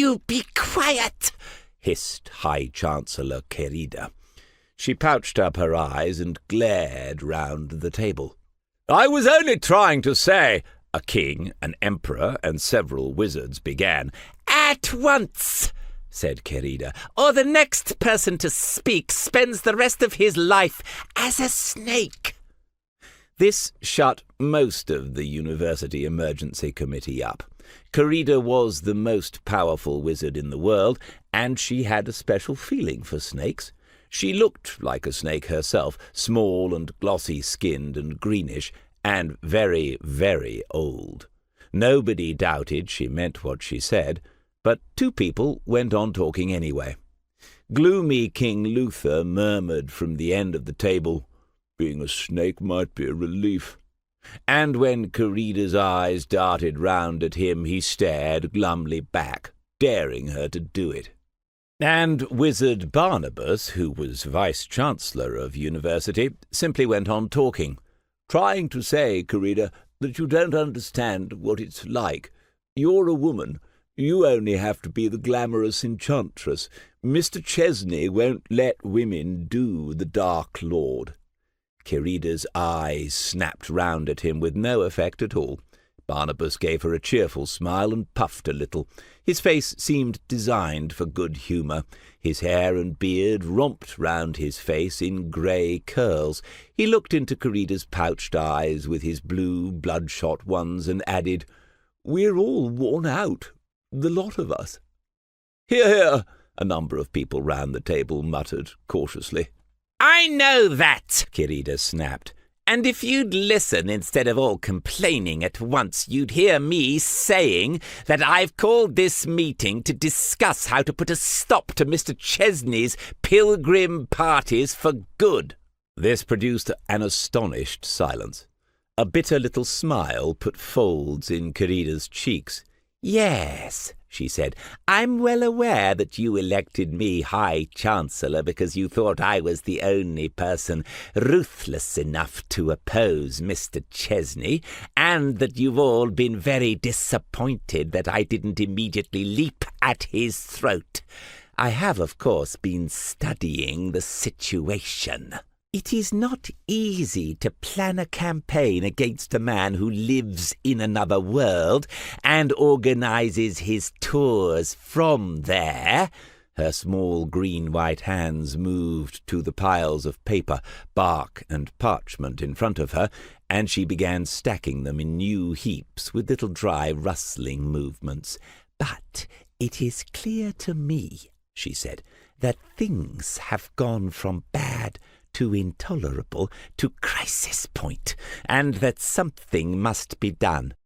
you be quiet?" hissed High Chancellor Querida. She pouched up her eyes and glared round the table. "I was only trying to say—" a king, an emperor, and several wizards began. "At once," said Querida, "or the next person to speak spends the rest of his life as a snake." This shut most of the University Emergency Committee up. Querida was the most powerful wizard in the world, and she had a special feeling for snakes. She looked like a snake herself, small and glossy-skinned and greenish, and very, very old. Nobody doubted she meant what she said, but two people went on talking anyway. Gloomy King Luther murmured from the end of the table, "Being a snake might be a relief." And when Querida's eyes darted round at him, he stared glumly back, daring her to do it. And Wizard Barnabas, who was Vice-Chancellor of University, simply went on talking, "Trying to say, Querida, that you don't understand what it's like. You're a woman. You only have to be the glamorous enchantress. Mr. Chesney won't let women do the Dark Lord." Querida's eyes snapped round at him with no effect at all. Barnabas gave her a cheerful smile and puffed a little. His face seemed designed for good humour. His hair and beard romped round his face in grey curls. He looked into Querida's pouched eyes with his blue, bloodshot ones, and added, "We're all worn out, the lot of us." "Hear, hear," a number of people round the table muttered cautiously. "I know that," Querida snapped. "And if you'd listen instead of all complaining at once, you'd hear me saying that I've called this meeting to discuss how to put a stop to Mr. Chesney's Pilgrim Parties for good." This produced an astonished silence. A bitter little smile put folds in Querida's cheeks. "Yes," she said, "I'm well aware that you elected me High Chancellor because you thought I was the only person ruthless enough to oppose Mr. Chesney, and that you've all been very disappointed that I didn't immediately leap at his throat. I have, of course, been studying the situation. It is not easy to plan a campaign against a man who lives in another world and organizes his tours from there." Her small green-white hands moved to the piles of paper, bark, and parchment in front of her, and she began stacking them in new heaps with little dry rustling movements. "But it is clear to me," she said, "that things have gone from bad to intolerable to crisis point, and that something must be done.